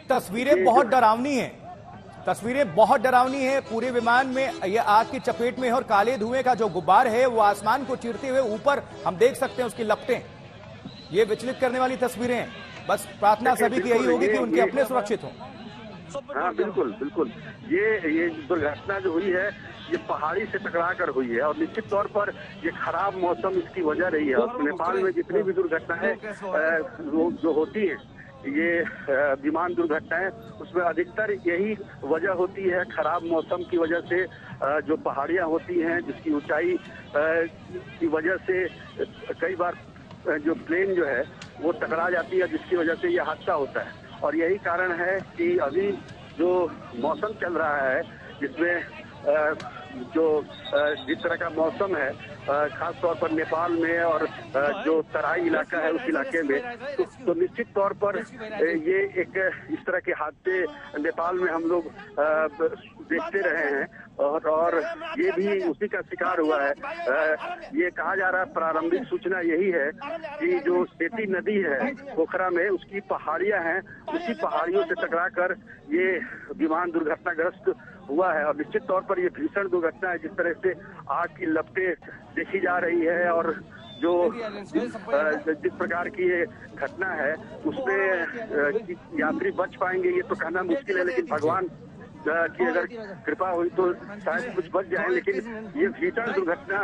तस्वीरें बहुत डरावनी हैं, तस्वीरें बहुत डरावनी है। पूरे विमान में यह आग की चपेट में है और काले धुएं का जो गुब्बार है वो आसमान को चीरते हुए ऊपर हम देख सकते हैं उसकी लपटें। ये विचलित करने वाली तस्वीरें हैं। बस प्रार्थना सभी की यही होगी कि उनके अपने सुरक्षित हों। हाँ बिल्कुल बिल्कुल। ये दुर्घटना जो हुई है ये पहाड़ी से टकरा कर हुई है और निश्चित तौर पर ये खराब मौसम इसकी वजह रही है। और नेपाल में जितनी भी दुर्घटनाएं जो होती है ये विमान दुर्घटनाएं उसमें अधिकतर यही वजह होती है खराब मौसम की वजह से। जो पहाड़ियां होती हैं जिसकी ऊंचाई की वजह से कई बार जो प्लेन जो है वो टकरा जाती है जिसकी वजह से ये हादसा होता है। और यही कारण है कि अभी जो मौसम चल रहा है जिसमें जिस तरह का मौसम है खास तौर पर नेपाल में और जो तराई इलाका है उस इलाके में तो निश्चित तौर पर ये एक इस तरह के हादसे नेपाल में हम लोग देखते रहे हैं और ये भी उसी का शिकार हुआ है। ये कहा जा रहा है प्रारंभिक सूचना यही है कि जो सेती नदी है पोखरा में उसकी पहाड़ियां हैं उसी पहाड़ियों से टकराकर ये विमान दुर्घटनाग्रस्त हुआ है। और निश्चित तौर पर ये भीषण दुर्घटना है जिस तरह से आग की लपटें देखी जा रही है और जो जिस प्रकार की ये घटना है उसमें यात्री बच पाएंगे ये तो कहना मुश्किल है, लेकिन भगवान की अगर कृपा हुई तो शायद कुछ बच जाए। लेकिन ये भीषण दुर्घटना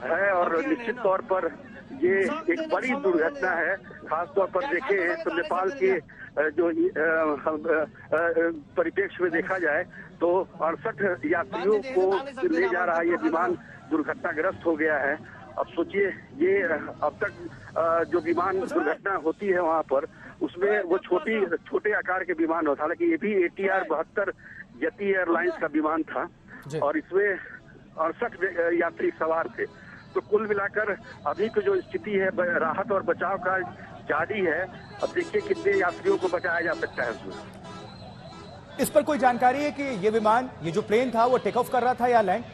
है और निश्चित तौर पर ये एक बड़ी दुर्घटना है। खास तौर पर देखें तो नेपाल के जो परिप्रेक्ष्य में देखा जाए तो 68 यात्रियों को ले जा रहा ये विमान दुर्घटनाग्रस्त हो गया है। अब सोचिए ये अब तक जो विमान दुर्घटना होती है वहां पर उसमें वो छोटे आकार के विमान होता, हालांकि ये भी ATR 72 यति एयरलाइंस का विमान था और इसमें 68 यात्री सवार थे। तो कुल मिलाकर अभी की जो स्थिति है राहत और बचाव का जारी है। अब देखिए कितने यात्रियों को बचाया जा सकता है उसमें। इस पर कोई जानकारी है कि ये विमान ये जो प्लेन था वो टेक ऑफ कर रहा था या लैंड?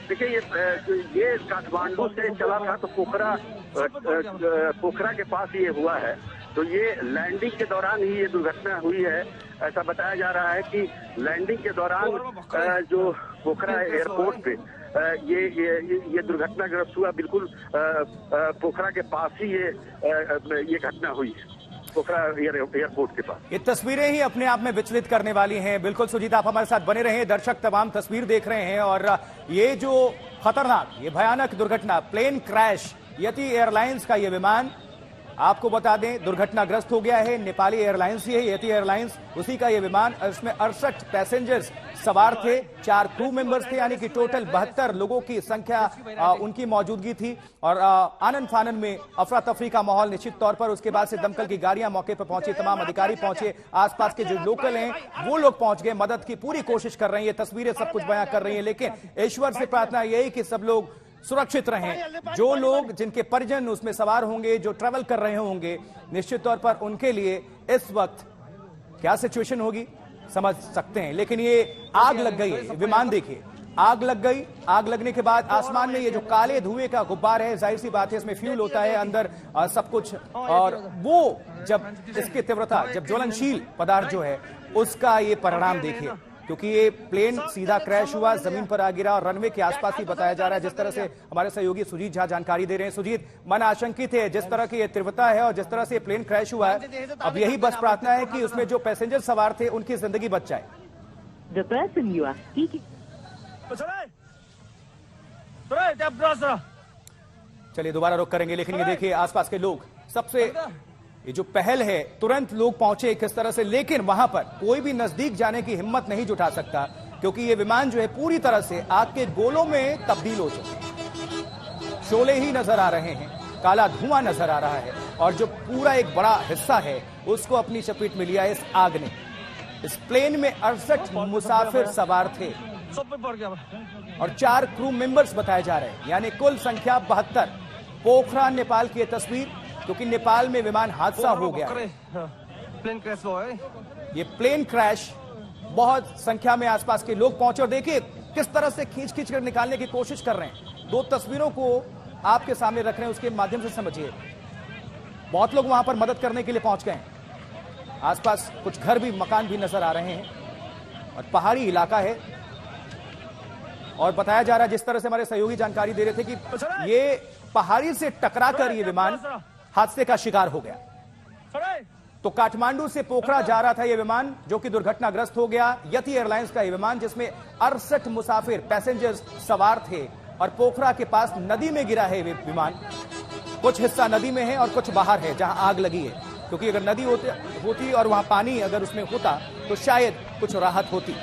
देखिए ये काठमांडू से चला था तो पोखरा के पास ये हुआ है। तो ये लैंडिंग के दौरान ही ये दुर्घटना हुई है। ऐसा बताया जा रहा है कि लैंडिंग के दौरान जो पोखरा एयरपोर्ट पे ये दुर्घटनाग्रस्त हुआ। बिल्कुल पोखरा के पास ही ये घटना हुई है, पोखरा एयरपोर्ट के पास। ये तस्वीरें ही अपने आप में विचलित करने वाली हैं। बिल्कुल सुजीत, आप हमारे साथ बने रहे। दर्शक तमाम तस्वीर देख रहे हैं और ये जो खतरनाक ये भयानक दुर्घटना प्लेन क्रैश यति एयरलाइंस का ये विमान आपको बता दें दुर्घटनाग्रस्त हो गया है। नेपाली एयरलाइंस ही है यति एयरलाइंस, उसी का ये विमान। इसमें 68 पैसेंजर्स सवार थे, 4 क्रू मेंबर्स थे, यानी कि टोटल 72 लोगों की संख्या उनकी मौजूदगी थी। और आनन फानन में अफरा तफरी का माहौल निश्चित तौर पर। उसके बाद से दमकल की गाड़ियां मौके पर पहुंची, तमाम अधिकारी पहुंचे, आसपास के जो लोकल हैं वो लोग पहुंच गए, मदद की पूरी कोशिश कर रहे हैं। ये तस्वीरें सब कुछ बयां कर रही है, लेकिन ईश्वर से प्रार्थना यही कि सब लोग सुरक्षित रहें। जो लोग जिनके परिजन उसमें सवार होंगे, जो ट्रैवल कर रहे होंगे, निश्चित तौर पर उनके लिए इस वक्त क्या सिचुएशन होगी समझ सकते हैं। लेकिन ये आग लग गई है, विमान देखिए आग लग गई। आग लगने के बाद आसमान में ये जो काले धुएं का गुब्बार है, जाहिर सी बात है इसमें फ्यूल होता है अंदर सब कुछ, और वो जब इसकी तीव्रता जब ज्वलनशील पदार्थ जो है उसका ये परिणाम देखिए। क्योंकि ये प्लेन सीधा क्रैश हुआ, जमीन पर आ गिरा और रनवे के आसपास ही बताया जा रहा है। जिस तरह से हमारे सहयोगी सुजीत झा जानकारी दे रहे हैं। सुजीत, मन आशंकित है जिस तरह की ये तीव्रता है और जिस तरह से प्लेन क्रैश हुआ है, अब यही बस प्रार्थना है कि उसमें जो पैसेंजर सवार थे उनकी जिंदगी बच जाए। चलिए दोबारा रुक करेंगे, लेकिन ये देखिए आसपास के लोग, सबसे ये जो पहल है तुरंत लोग पहुंचे किस तरह से, लेकिन वहां पर कोई भी नजदीक जाने की हिम्मत नहीं जुटा सकता क्योंकि ये विमान जो है पूरी तरह से आग के गोलों में तब्दील हो चुका। शोले ही नजर आ रहे हैं, काला धुआं नजर आ रहा है और जो पूरा एक बड़ा हिस्सा है उसको अपनी चपेट में लिया इस आग ने। इस प्लेन में 68 मुसाफिर सवार थे और 4 क्रू मेंबर्स बताए जा रहे हैं, यानी कुल संख्या 72। पोखरा नेपाल की तस्वीर, क्योंकि नेपाल में विमान हादसा हो गया। ये प्लेन क्रैश, बहुत संख्या में आसपास के लोग पहुंचे और देखिए किस तरह से खींच कर निकालने की कोशिश कर रहे हैं। 2 तस्वीरों को आपके सामने रख रहे हैं, उसके माध्यम से समझिए। बहुत लोग वहां पर मदद करने के लिए पहुंच गए हैं। आसपास कुछ घर भी, मकान भी नजर आ रहे हैं और पहाड़ी इलाका है। और बताया जा रहा है, जिस तरह से हमारे सहयोगी जानकारी दे रहे थे कि ये पहाड़ी से टकराकर ये विमान हादसे का शिकार हो गया। तो काठमांडू से पोखरा जा रहा था यह विमान, जो कि दुर्घटनाग्रस्त हो गया। यति एयरलाइंस का यह विमान, जिसमें 68 मुसाफिर पैसेंजर्स सवार थे, और पोखरा के पास नदी में गिरा है यह विमान। कुछ हिस्सा नदी में है और कुछ बाहर है जहां आग लगी है, क्योंकि अगर नदी होती और वहां पानी अगर उसमें होता तो शायद कुछ राहत होती।